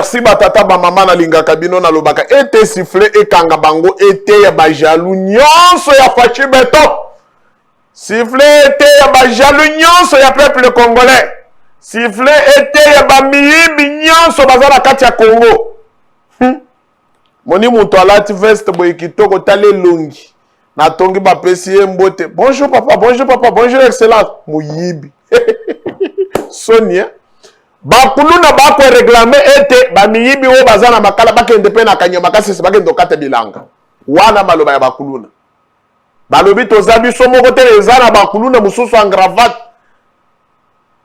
Merci batata ba maman na linga kabino na lobaka. Ete sifflé et kanga bango ete ya ba jaloux nyonso ya fachi beto. Sifflé ete ya ba jaloux nyonso ya peuple congolais. Sifflé ete ya ba miyibi nyonso bazana kati ya Congo. Moni muto alati veste boye kitoko tale longi. Na tongi ba pesi mbote. Bonjour papa, bonjour excellence. Muyibi. Sonia. Bakuluna bako reklame ete bamiyibi o bazana makala bakende pe na kanyama kasese bakende kata bilanga. Wana maloba ya bakuluna. Balobi tozabi so moko te ezana bakuluna mususu en gravate.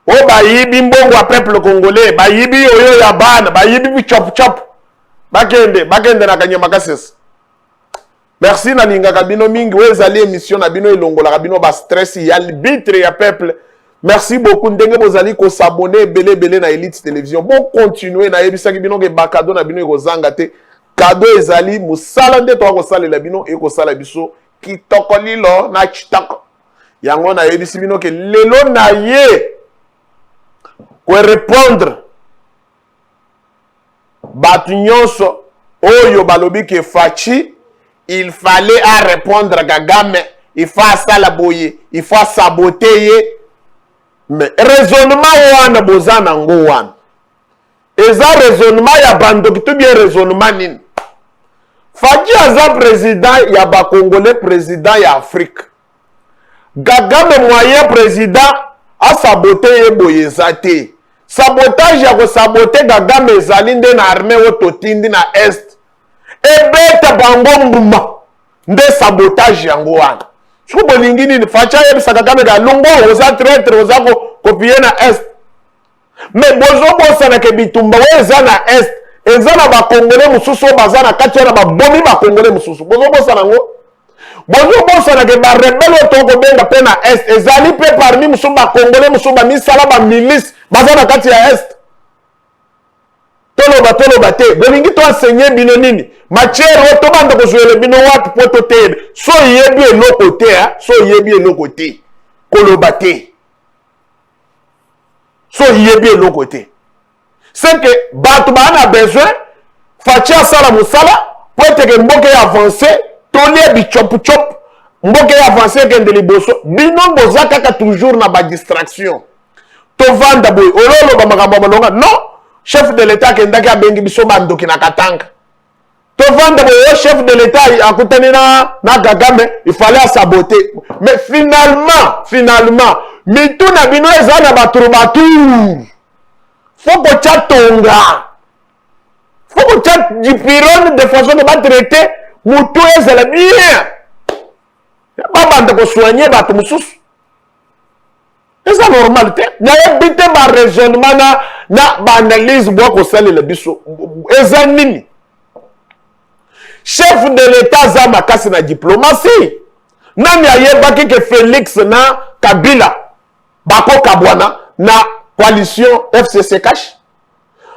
O bayibi mbongo wa peuple congolais, bayibi oyo ya bana, bayibi chop chop. Bakende na kanyama kasese. Merci na linga kabino mingi wezali émission na bino ilongola kabino ba stress ya arbitre ya peuple. Merci beaucoup ndenge bozali ko s'abonner belé na Elite Télévision. Bon continuer na yebisa ki bino ke ba cadeau na bino ko zanga te. Cadeau ezali musala nde to ko sala la bino e ko sala biso kitoko lilo na chitako. Yango na yebisi bino ke lelo na ye ko répondre batu nyonso oyo balobi ke fachi. Il fallait à répondre à Kagame, il faut ça la boyer, il faut saboter. Mais raisonnement wana bozana ngo wana. Eza raisonnement ya bando ki tout bien raisonnement nin. Faki aza président ya ba Congolais président ya Afrique. Kagame moyen président a saboter ye boye zate. Sabotage ya ko saboter Kagame ezali nde na armée ototindi na est. Ebeta bango mbuma nde sabotage yango wana. Siko bolingi nini facha yebisa Kagame ga lungo oza traître oza ko copier na est. Mais bozo bosana ke bitumba weza na est. Ezana ba Congolais mususu bazana kati na ba bomi ba Congolais mususu. Bozo bosana ngo. Bozo bosana ke ba rebelle to ko benga pe na est. Ezali pe parmi mususu ba Congolais mususu ba misala ba milice bazana kati ya est. Tolo bate bolingi to enseigner bino nini matière to banda ko jouer bino wapi poto te so yebi eloko te so yebi eloko te kolo bate so yebi eloko te c'est que batu bana besoin fatia sala musala pour que mboke avancer tolie bi chop chop mboke avancer kende liboso bino bozaka ka toujours na ba distraction to vanda boy ololo ba makambo malonga non. Chef de l'État qui est bengi biso bandoki na katanga. To vendre le chef de l'État à côté na Kagame, il fallait saboter. Mais finalement, mitu na bino ezana baturu. Faut que tu tonga. Faut que tu dipiron de façon de pas traiter mutu ezala bien. Ba bande ko soigner batu mususu. C'est ça normalité. Il y a un raisonnement na analyse bois sali le biso. Ezanini. Chef de l'État zama kasi na diplomatie. Nani ayebaki ke Félix na Kabila bako kabwana na coalition FCC cash.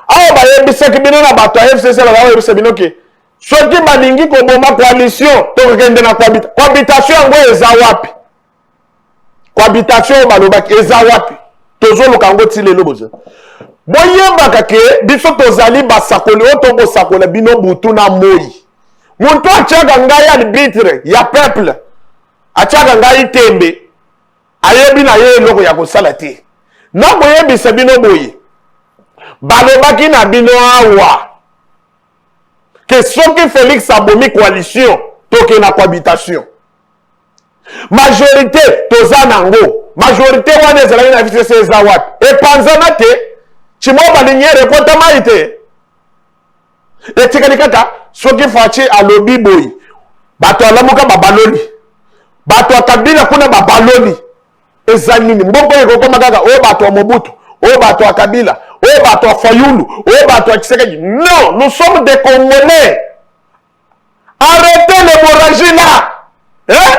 Awa ba yebisa ki bino na bato FCC la ba yebisa bino ke soki balingi ko boma coalition to kende na cohabitation ngo eza wapi? Cohabitation balobaki eza wapi tozo lokango tilelo bozo boyebaka ke biso tozali basakoli oto bosakola bino butu na moi muntu achaka ngai arbitre ya peuple achaka ngai tembe ayebi na ye eloko ya kosala te na boyebisa bino boye balobaki na bino awa ke soki Félix abomi coalition toke na cohabitation majorité toza nango majorité wana ezalaki na FCC eza wapi epanzana te chimo balingi rekotama ite etikali kaka soki fachi alobi boyi bato alamuka babaloli bato akabila kuna babaloli eza nini mbongo ekokoma kaka oyo bato ya Mobutu oyo bato ya Kabila oyo bato ya Fayulu oyo bato ya Tshisekedi. Non, nous sommes des Congolais. Arrêtez l'hémorragie là.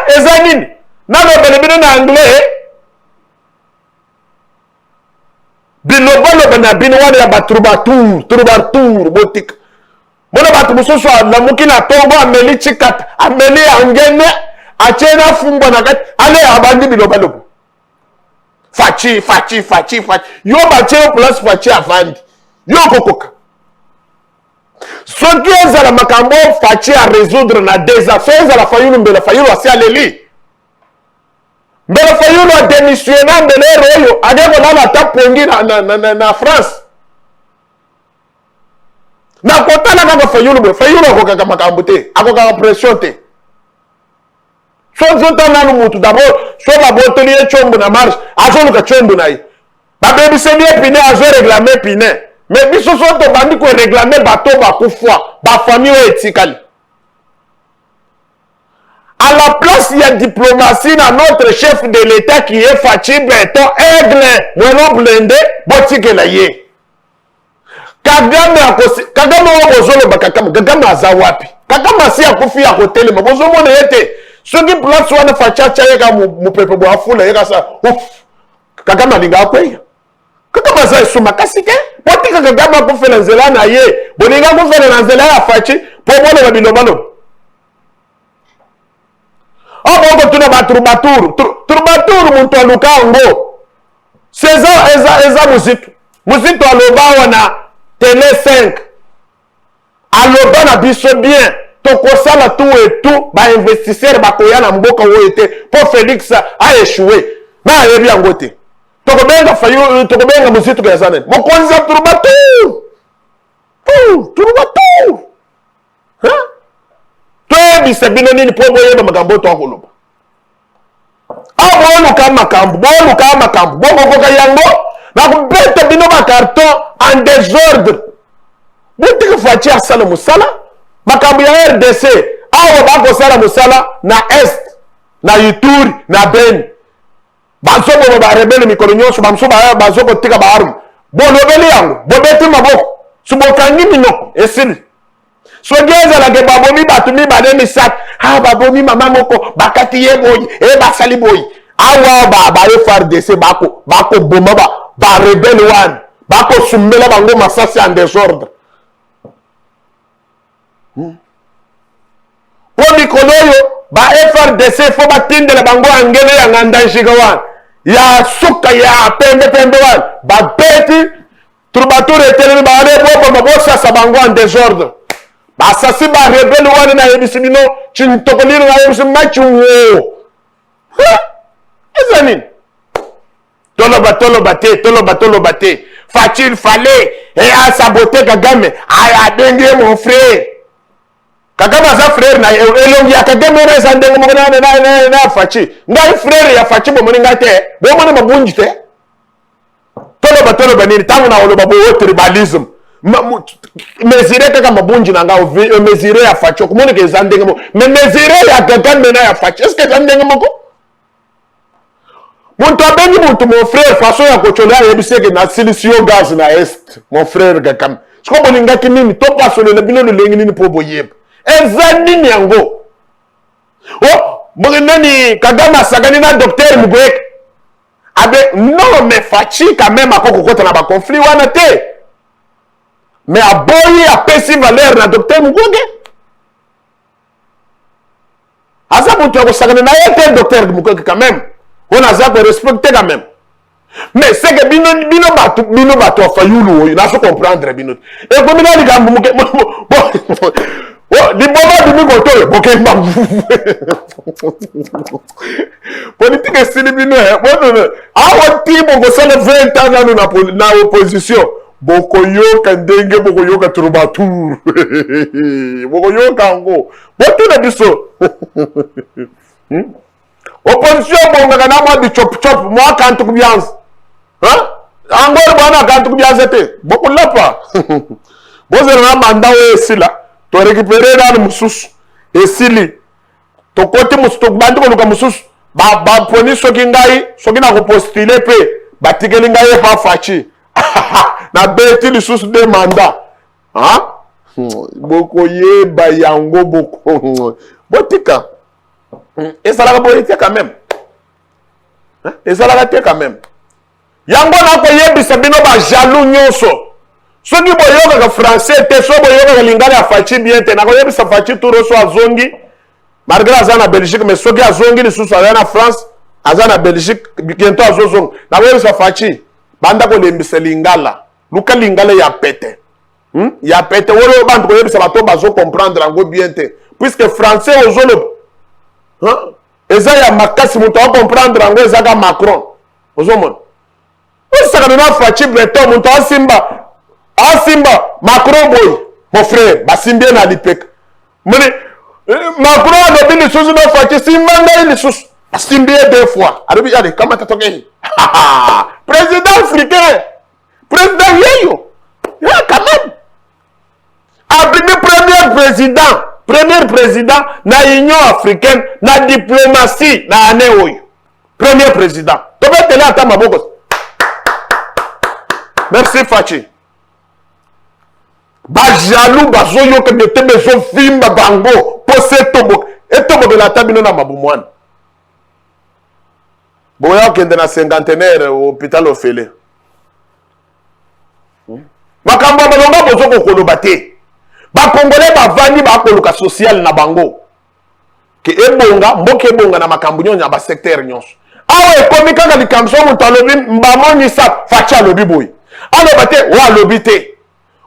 Ezanine nano bino na anglais bino na bino wana ya batrubatur botik mona batu musoso na mukina tongo ameli chikat ameli angene achena fungwa na kati ale abandi bino fachi yo bache plus fachi avandi yo kokoka soki ezala makambo faci à résoudre na 2 ans so ezala fayulu mbela fayulu asi aleli mbela fayulu adémissionna mbele oyo ade kolala ata pongi na France na kotala kaka fayulu boye fayulu akokaka makambo te akokaka pression te so nzota nanu mutu d'abord so babotoli ye tshombo na marche azoluka tshombo na ye babebiseli ye pine azoreglame pine mais biso so tobandi koreglame bato bakufwa bafamille oyo etikali à la place il y a diplomatie na notre chef de l'état qui est Faci Beton aigle mweno blende botikela ye Kagame wa bozoloba Kagame aza wapi Kagame asi akufi ya kotelema bozomona yete soki place wana fachacha yeka mupepe bwa fula yeka sa Kagame alinga akweya Kagame aza esuma kasi ke botika Kagame akufela nzela na ye bolinga kufela na nzela ya Faci po bona babilobalo Abo tuna baturu muntu alukango eza muzitu aloba na télé 5 aloba na biso bien tokosala tout et tout ba investisseur bakoya na mboka oyo te po Félix a échoué na yebi yango te tokobenga muzitu ya zanen mokonzi turubatu toyebisa bino nini po boyeba makambo to akoloba boluka makambo bokokoka yango na kubeta bino bakarton en désordre botika Faci asala musala makambo ya RDC awa bakosala musala na est na Ituri na Beni bazobo barebele mikolo nyonso bamso bazokotika baarme bolobeli yango bobeti maboko subokangi minoko esili soki ezalaka babomi bato mibale misatu babomi mama moko bakati ye boyi basali boyi awa baye FARDC bakoboma barebele wana bakosumbela bango masasi en désordre po mikolo oyo FARDC fo batindela bango angele ya ngandanshika wana ya suka ya pembe wana babeti turbature etelemi bareboboma bosasa bango en désordre basasi barebele wana na yebisi bino chintokolino na yebisi machungo eza nini toloba te Faci il fallait saboter Kagame abengi mon frère Kagame aza frère na elongi ya Kagame na eza ndenge moko na Faci ngai frère ya Faci bomoni ngai te bomoni mabunji te toloba nini tangu na oloba bo tribalisme mesure kaka mabunji na nga mesure ya Faci komoni ke eza ndenge moko mais mesure ya Kagame na ya Faci est-ce que eza ndenge moko muntu abengi muntu mon frère façon ya kochola yebiseke na silisio gaz na est mon frère Kagame siko bolingaki nini to pasolela bino lulengi nini po boyeba eza nini yango nani Kagame asakani na docteur Mugweke non mais Faci quand même akokokota na baconflit wana te mais aboyi apesi valeur na docteur Mugweke aza muntu akosakana na ye te docteur Mugweke quand même on a ça pour respecter quand même mais c'est que bino bato fayulu oyo na so comprendre bino et comme na likambo muke di boba di mi koto boke mba politique estili bino awa tibo ko sala 20 ans na opposition bokoyoka ndenge bokoyoka turbatur bokoyoka ngo botuna biso opposition bongaka na mwa bichop mwa kantu kubianza angori bwana kantu kubianza te bokulapa bozera na manda we esila to récupérer na mususu esili to kote musu to bantu koluka mususu ba poni soki ngai soki na ko postuler pe batikeli ngai pa Faci na beti lisusu de manda boko yeba yango boko botika et ça l'a politique quand même et ça l'a quand même yango na ko yebisa bino ba jaloux nyonso soki boyoka ka français te so boyoka ka lingala ya Faci bien te na ko yebisa Faci turo so azongi malgré azana Belgique mais soki azongi lisusu azana France azana Belgique bientôt azozonga na ko yebisa Faci banda ko lembisa lingala luka lingala ya pete Il y a pété wolo bande ko yebisa bato bazo comprendre ngo bien te. Puisque français ozolo. Eza ya makasi muto comprendre ngo eza ka Macron. Ozomona. Osaka na Fachi Breton muto asimba Macron boy. Mon frère, basimbi na lipeka. Moni Macron a bien lisusu na Fachi simba ngai lisusu. Basimbi deux fois. Alobi allez, comment tatoke? Président africain. Président yeyo. Quand même. Premier président na Union africaine na diplomatie na année oyo. Premier président. Tobe tele ata maboko. Merci Fachi. Ba jaloux bazoyo ke de tebe zo fimba bango pose tobo. Et tobo de la tabino na mabumwana. Boya kende na cinquantenaire au hôpital Ofele. Makambo balonga bozo ko koloba te. Ba Congolais ba vandi ba koluka social na bango. Ke ebonga mboke ebonga na makambo nyonya ba secteur nyonso. Awe komika ka likamso mutu alobi mbamoni sa Fachi alobi boy. Aloba te wa alobi te.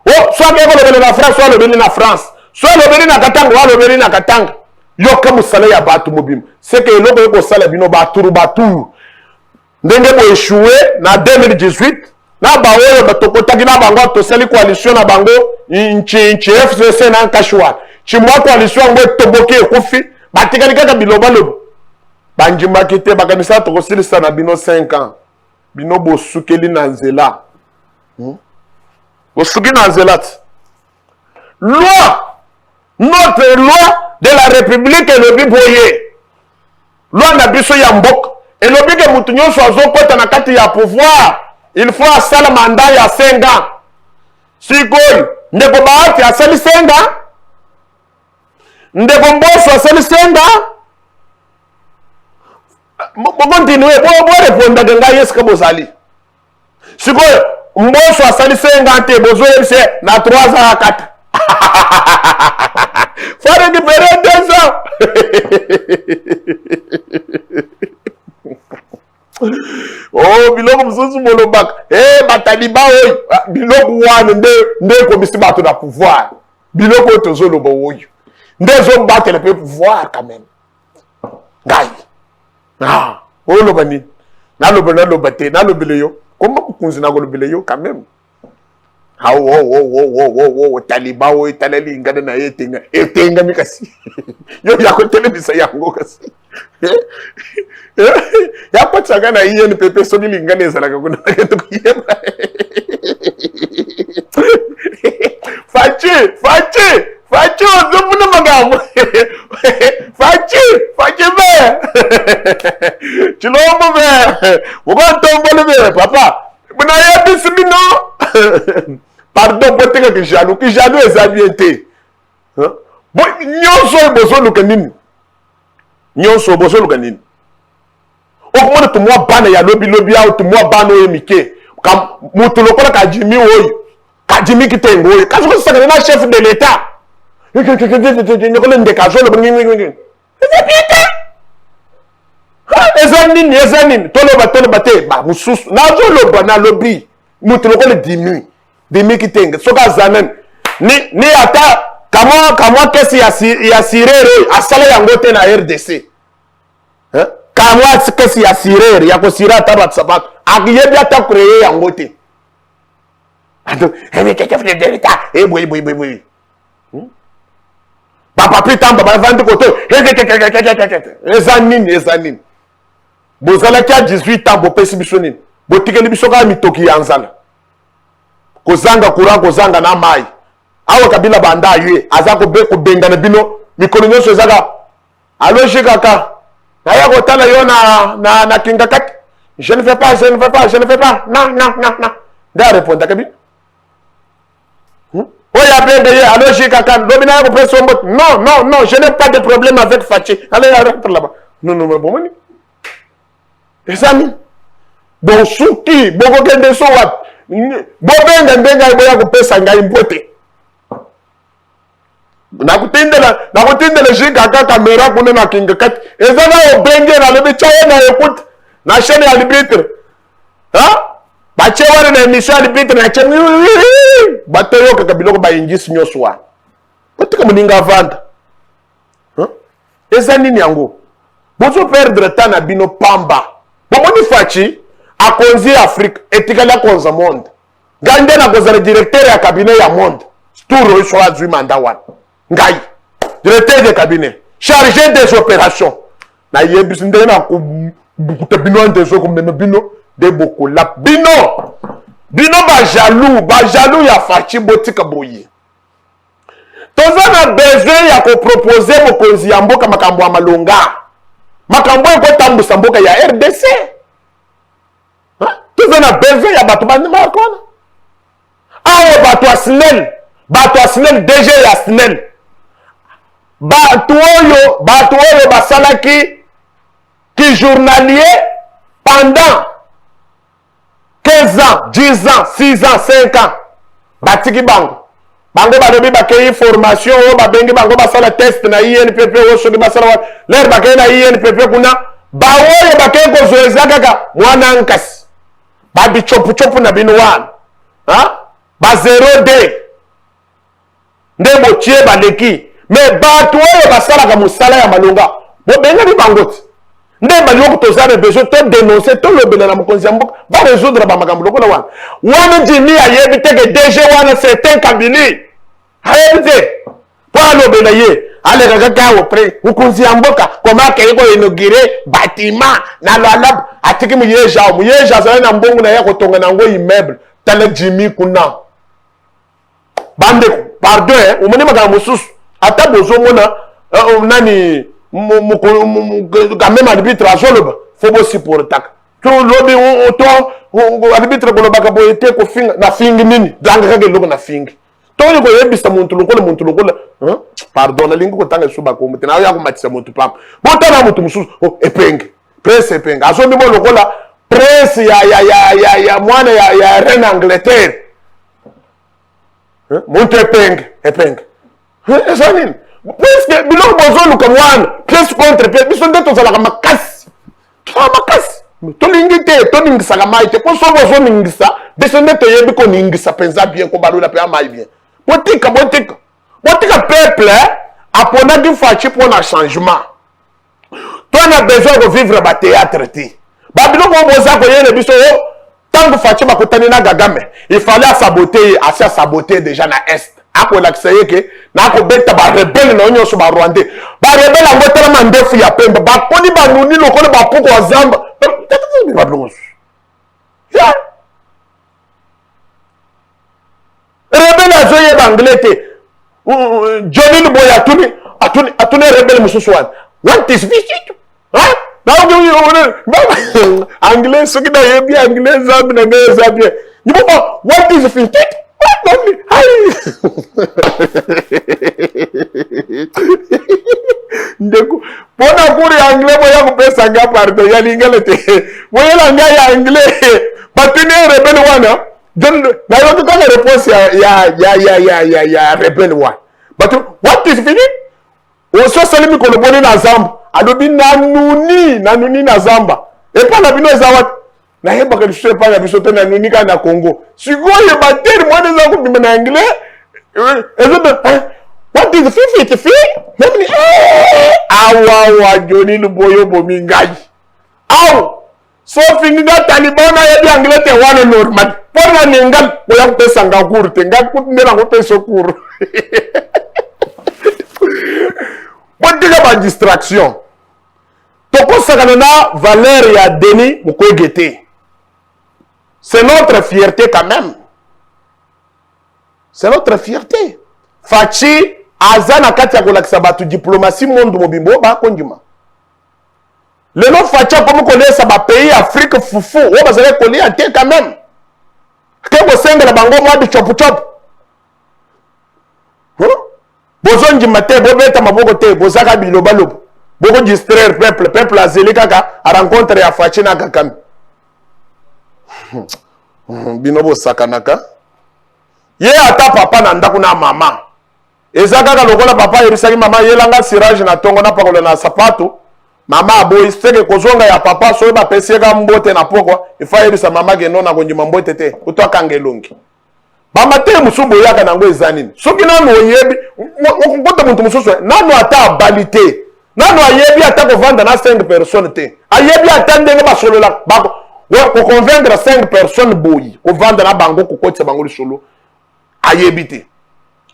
O soit ke kolobeli na France soit alobeli na France. Soit alobeli na Katanga wa alobeli na Katanga. Yoka musala ya batu mobim. C'est que eloko ko sala bino ba turu batu. Ndenge bo échoué na 2018. Na ba oyo batokotaki na bango tosali coalition na bango nchi FCC na Kashwa chimwa coalition ngo toboke ekufi batikali kaka biloba lobo banjimba kite bakanisa tokosilisa na bino 5 ans bino bosukeli na nzela bosuki na nzela loi notre loi de la République elobi boye loi na biso ya mboka elobi ke mutu nyonso azokota na kati ya pouvoir. Il faut asala mandat ya 5 ans. Sikoi, ndeko baati asali 5 ans. Ndeko Mbosso asali 5 ans. Bo continue, bo répondre nga yes ka bozali. Sikoi, Mbosso asali 5 ans te bozo yebise na 3 ans à 4. Faut récupérer 2 ans. Oh, biloko mususu molobaka. Bataliba oyo. Biloko wana nde komisi bato na pouvoir. Biloko tozoloba oyo. Nde zo battre le pouvoir quand même. Ngai. Oloba ni. Naloba te, nalobele yo. Comment kukunzi na kolobele yo quand même. Taliba oyo talali ngana na yetenga. Etenga mikasi. Yo ya ko telebisa yango kasi. Ya pas chaka na INPP soki lingana ezalaka kuna ketu kiyeba. Fachi ozomuna magambo. Fachi be. Chilombo be. Wokontombole be papa. Buna yebisi bino. Pardon boteka ki janu ezabiete. Bo nyonso bozo lukanini. Nyonso bozo lukanini. Okomona tumwa bana ya lobi au tumwa bana oyo mike kam mutu lokola kajimi oyo kajimi kitengo oyo kazo ko sakana na chef de l'état nyokole ndekazo lo bingi ezanini toloba te ba mususu nazo loba na lobi mutu lokola dimi kitengo soka zanan ni ata kamwa kesi ya sirere asala yango te na RDC kamwa kesi ya sirere ya kosira tabat sabat akiyebi ata créer yango te ado chef de l'état boy papa pitamba ba vandi koto ezanini bozala kia 18 ans bopesi biso nini botikeli biso ka mitoki ya nzala kozanga kura kozanga na mai awa kabila banda yue azako be ko bengana bino mikolo nyonso ezaka aloji kaka naya kotala yo na kingakat je ne fais pas non da répondre kabi oya bende ye aloji kaka lobi na ko presso mbot non je n'ai pas de problème avec Fachi allez rentre là-bas non bon ni esami bon suki boko kende so wat bobenga ndenga boya ko pesa ngai mpote nakutindela jikaka kamera kuna na kingakat ezana obenge na lebe chaye na ekut na chaîne ya libitre baya ache wana na émission arbitre na ache bato yo kaka biloko ba ingisi nyoso wa batika muninga vanda eza nini yango bozo perdre temps na bino pamba bomoni fachi akonzi Afrique etikali akonza monde ngande na kozala directeur ya cabinet ya monde tour so azui mandat wana ngai directeur de cabinet chargé des opérations na yebisi ndenge na kubukuta bino ndezo komema bino de bokola bino ba jaloux ya fachi botika boye toza na besoin ya ko proposer mokonzi ya mboka makambo ya malonga makambo ko tambusa mboka ya RDC toza na besoin ya bato bandima yakona awo bato asnel DG ya snel bato oyo basalaki ki journalier pendant 15 ans, 10 ans, 6 ans, 5 ans. Batiki bango balobi bakei formation o babengi bango basala test na INPP o soki basala l'air bakei na INPP kuna baoyo bakei kozoeza kaka mwana nkasi babi chopu na bino wana ba 0D nde botie baleki mais bato oyo basalaka mosala ya malonga bobenga bibangoti nde baloko tozana besoin to dénoncer to lobela na mokonzi ya mboka ba résoudre ba makambo lokola wana jimi ayebi teke DG wana certain cabinet ayebi te po alobela ye aleka kaka opre mokonzi ya mboka koma akei ko inaugure bâtiment na lwala atiki muyeja azali na mbongo na ye kotonga nango immeuble tala jimi kuna bandeko pardon omoni makambo mosusu ata bozomona nani quand même arbitre azoloba faut bosi pour tak to lobi to arbitre kolobaka boyete ko finga na fingi nini danga kage loko na fingi to ni ko yebisa muntu lokola pardon na lingi ko tanga suba ko mutina ya ko matisa muntu pam botana muntu mususu epenge presse epenge azobi mo lokola presse ya mwana ya reine Angleterre muntu epenge esa nini puisque biloko bozoluka mwana pièce contre pièce biso nde tozalaka makasi tolingi te toningisaka mai te po so bozoningisa biso nde toyebi koningisa mpenza bien kobalula mpe amai bien botika peuple aponaki faci mpona changement to na besoin kovivre bathéâtre te babiloko oyo boza koyele biso ntango faci bakutani na Kagame il fallait asabote ye asi asabote déjà na est akolakisa ye ke nakobeta barebele na yo nyonso barwandais barebele yango telema ndefu ya pembe bakoni banuni lokola bapuku ya zamba rebele azoyeba anglais te Johnny Luboy atuni rebele mosusu wana what is visit anglais soki nayebi anglais zambi na ngai eza bien niboba what is visit ndeko pona kuri anglais moya kupesa nga pardon ya lingala te moyela nga ya anglais batini rebele wana na yoki kaka réponse ya rebele wana but what is fini oso salimi koloboni na zamba alobi nanuni na zamba epa na bino eza wati nayebaka lisusu epai na biso te nanuni kaka na Congo sikoyo bateri mwana eza kobima na anglais what is fifty memni awawa Johnny Luboy bomi ngai aw so finga Taliban ayebi anglais te wana normal pona ningal boya kupesa ngakuru te ngakutindela kupesa kuru botika ba distraction tokosakana na valeur ya Denis Mukwege te. C'est notre fierté quand même. C'est notre fierté. Fachi azana kati ya kolakisa batu diplomatie monde mobimbo ba kondima. Le nom Fachi comme connaître ba pays Afrique fufu, o bazale kolia te quand même. Ke senga la bango mwa bi chop chop. Bozonji mate bobeta maboko te bozaka biloba lobo. Boko distraire peuple azeli kaka a rencontre ya Fachi na Kagame. Binobo sakanaka ye ata papa na ndako na mama ezaka ka lokola papa yerisaki mama yelanga sirage na tongo na pakola na sapato Mama boy seke kozonga ya papa so ba peseka mbote na pokwa ifa yebisa mama ke nona konjima mbote te kutoa kangelongi mama te musubo yaka nango ezanini soki nano oyebi ngota muntu mususu nano ata balite nano ayebi ata ko vanda na 5 personnes te ayebi ata ndenge basolola bako ko convaincre 5 personnes boyi ko vanda na bango ko kotsa bango lisolo ayebi te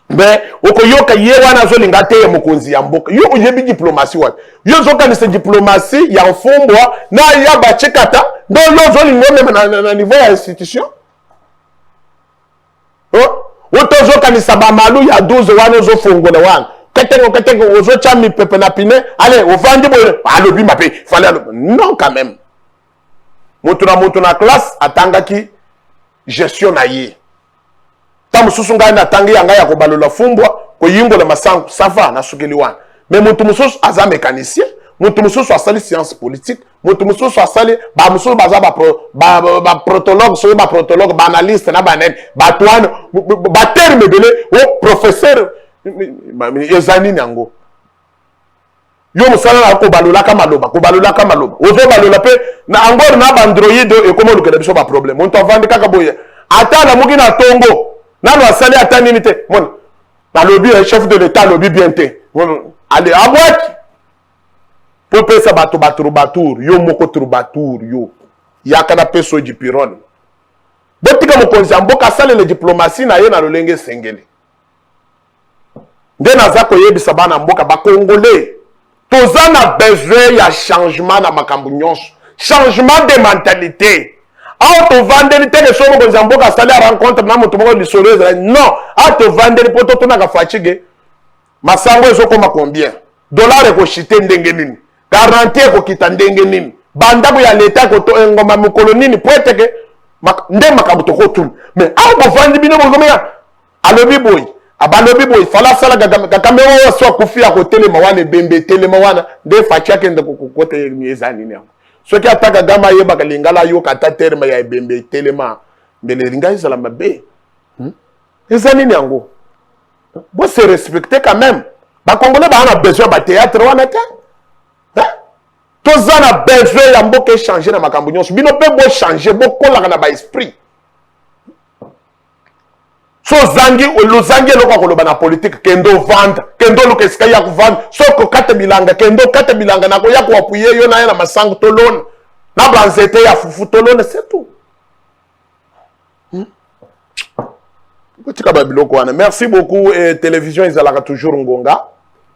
mais okoyoka ye wana zolinga te mokonzi ya mboka yo oyebi diplomatie wa yo zokanisa diplomatie ya mfumbwa na ya bachekata ndo yo zolinga même na niveau ya institution oto zokanisa ba malu ya 12 wana zofungola wana ketengo ozo chami pepe na pine allez ovandi boye alobi mape fallait non quand même moto na classe atangaki gestion na ye tamu susu ngai na tangi yanga ya kobalola fumbwa ko yimbola masango sava na sukeli wana mais mutu mususu aza mécanicien mutu mususu asali science politique mutu mususu asali ba mususu baza ba protologue so ba protologue ba analyste na ba nen ba toine ba terme belé o professeur ezani nyango yo musala na kobalola ka maloba ozo balola pe na angor na ba android e komo lukela biso ba problème on to vandi kaka boye ata na mugi na tongo nano asali ata nini te mon balobi chef de l'état lobi bien te allez abwaki po pesa bato baturu yo moko troubadour yo yakana peso jipiron botika mokonzi mboka sale le diplomatie na ye na lolenge sengeli nde naza koyebisa bana mboka ba congolais toza na besoin ya changement na makambo nyonso changement de mentalité. Auto vendeli teke somo ko zamboka sali rencontre na moto moko lisoloze non auto vendeli poto tona ka fatigue masango ezokoma combien dollar ko chite ndenge nini garantie ko kita ndenge nini banda ko ya leta ko to ngoma mukolo nini poeteke nde makabuto ko tun mais auto vendi bino bozomya alobi boy abalobi boy fala sala gagameo so kufia ko telema wana bembe telema wana nde fatia kende ko kote miezani ni ce qui attaque gama yeba kalingala yo kata terme ya ebembe telema mbele ringa izala mabe ezani nyango bo se respecter quand même ba congolais ba na besoin ba théâtre wana te toza na besoin ya mboka changer na makambo nyonso bino pe bo changer bo kola na ba esprit so zangi olozangi lokwa koloba na politique kendo vendre kendo lokeska ya kuvanda soko kate bilanga kendo kate bilanga na ko ya ko appuyer yo na masango tolone na banzete ya fufu tolone c'est tout kotika ba biloko wana merci beaucoup et télévision izalaka toujours ngonga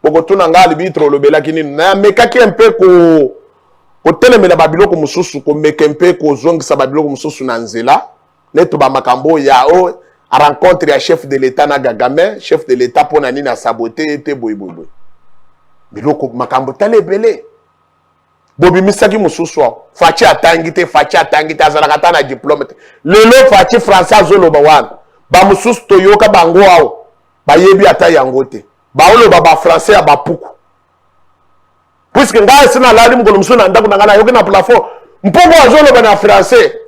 boko tuna nga libitre lobela kinini na mekaki un peu ko telemela ba biloko mususu ko meka un peu ko zongisa ba biloko mususu na nzela neto ba makambo ya a rencontre ya chef de l'état na Gagame chef de l'état pona nini a saboté te boy biloko makambo tale belé bobi misaki mususu fachi atangite azalaka ta na diplôme lelo fachi français zoloba wana ba mususu toyoka bango awo ba yebi ata yango te ba oloba ba français ya bapuku puisque ngai sina lali mukolo mususu na ndako ngana yoke na plafond mpoko azoloba na français.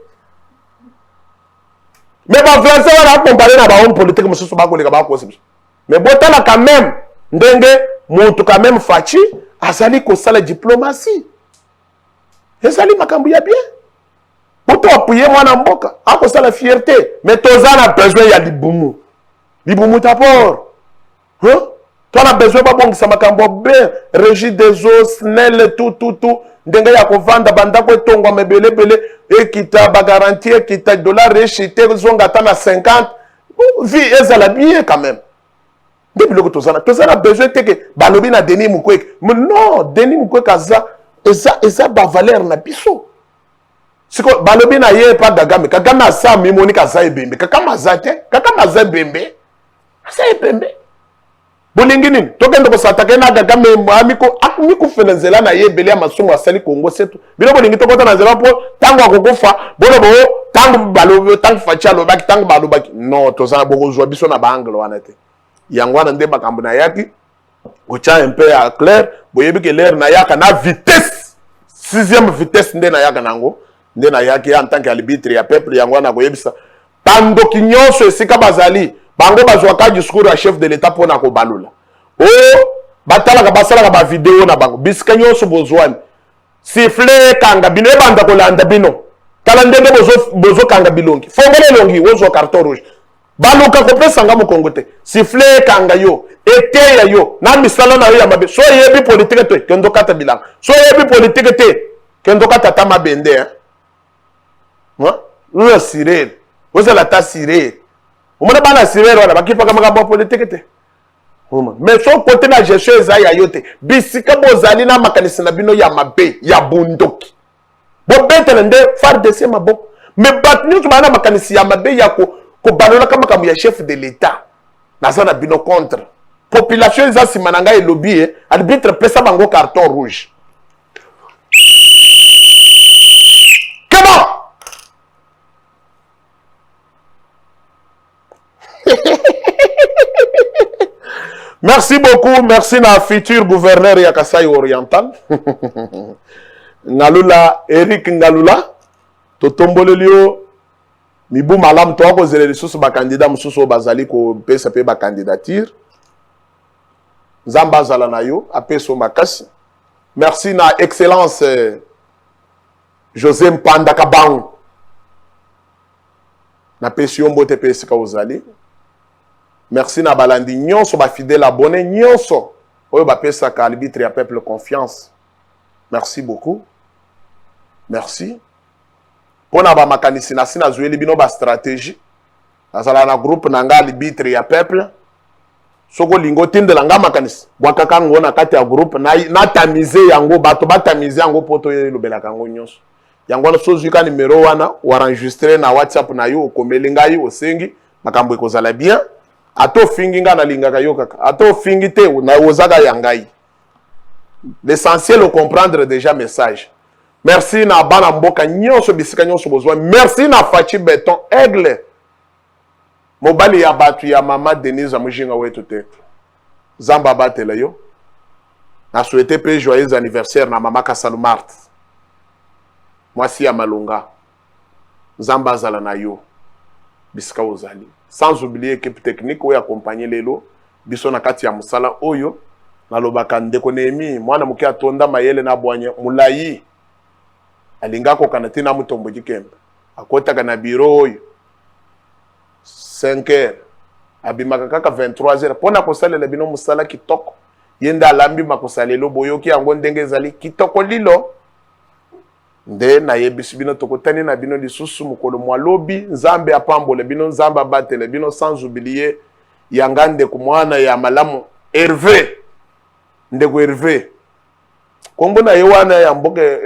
Mais les Français vont comparer na ba homme politique mususu ba koleka ba kosi. Mais botala quand même ndenge mutu quand même fachi azali ko sala diplomatie. Ezali makambu ya bien. Poto appuyer mwana mboka, ako sala fierté, mais toza na besoin ya libumu. Libumu d'abord. Hein? Toi na besoin ba bongisa makambo bien, régie des eaux, SNEL tout. Ndenge ya kovanda bandako etongwa mebele ekita ba garantie ekita dollar rechité zonga ta na 50 vie ezala bien quand même depuis le tozana besoin teke balobi na Denis Mukwege non Denis Mukwege eza ba valeur na biso siko balobi na ye pa Kagame asa mimoni kaza ebembe Kagame aza ebembe asa ebembe bolingi nini tokende kosataka na Kagame amiko felenzela na yebele ya masumu asali Kongo setu bilo bolingi tokota na zela po tango akokufa bolo tango balobi tango facha lobaki tango balobaki non tozana bokozwa biso na bangle wana te yango wana nde makambo na yaki ocha un peu à clair boyebi ke l'air na yaka na vitesse 6e vitesse nde na yaka nango nde na yaki en tant qu'arbitre ya peuple yango wana koyebisa tando kinyonso esika bazali bango bazwaka discours ya chef de l'état pona ko balula o batalaka basalaka ba vidéo na bango bisika nyonso bozwani siffle kanga bino ebanda kolanda bino tala ndenge bozo kanga bilongi fongole longi wozo carton rouge baluka kopesa nga mokongo te siffle kanga yo eteya yo na misala na yo ya mabe so yebi politique te kendo kata bilanga so yebi politique te kendo kata ta mabende hein Nous Cyril, vous allez la Cyril. Vous m'avez pas la Cyril, on a qui pas comme un politique. Mais son côté de la gestion est ayote. Bisika bozali na makanisi na bino ya mabe ya bundoki. Bo betelende far de ma bo. Mais batnu tu na makanisi ya mabe ya ko balola kama kama ya chef de l'état. Na ça na bino contre. Population eza simananga et lobby arbitre pesa bango carton rouge. Comment? Merci beaucoup, merci na futur gouverneur ya Kasai Oriental. Ngalula, Eric Ngalula, totombolelio, mibu malam to ko zele lisusu ba candidat mususu bazali ko pesa pe ba candidature. Zamba zala na yo, apeso makasi. Merci na excellence José Mpanda Kabang. Na pesio mbote pesi ka ozali. Merci na balandi nyonso ba fidèle abonné nyonso oyo ba pesa ka arbitre ya peuple confiance. Merci beaucoup. Merci. Pona ba makanisi na sina zueli bino ba stratégie. Azala na groupe na nga arbitre ya peuple. Soko lingo tindela nga makanisi. Bwakaka ngona kati ya groupe na tamize yango bato batamize yango poto yelobela kango nyonso. Yango na sozuka numéro wana warenregistrer na WhatsApp na yo okomeli ngai osengi makambo ekozala bien. Ato fingi nga na lingaka yo kaka. Ato fingi te na ozaka yangai. L'essentiel au comprendre déjà message. Merci na bana mboka nyonso bisika nyonso bozwa. Merci na Fachi Beton Aigle. Mobali ya batu ya mama Denise Amujinga wetu te. Zamba batela yo. Na souhaité pe joyeux anniversaire na mama Kasalumart. Mwasi ya Malunga. Zamba zala na yo. Bisika ozali. Sans oublier équipe technique ou accompagner lelo biso na kati ya musala oyo na lobaka ndeko Nehemi mwana muke atonda mayele na bwanya mulayi alinga ko kanati na mutombo dikembe akota na bureau oyo 5h abimaka kaka 23h pona ko salela bino musala kitoko yenda alambi makosalelo boyoki yango ndenge ezali kitoko lilo nde na yebisi bino tokotani na bino lisusu mukolo mwa lobi nzambe apambole bino nzamba batele bino sans oublier yangande kumwana ya malamu Hervé ndeko Hervé kombo na yewana ya mboke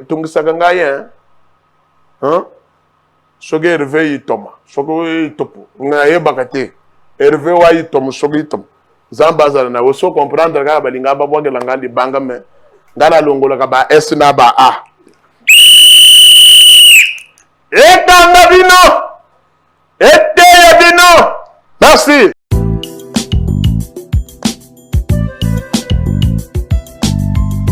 tungisaka ngaye soge Hervé itoma soge itopo ngaye bakate Hervé wa itoma soge itoma nzamba zala na woso comprendre ka balinga babwagela ngandi banga me ngala longola ka ba S na ba A. Etanga bino! Eteye bino! Merci!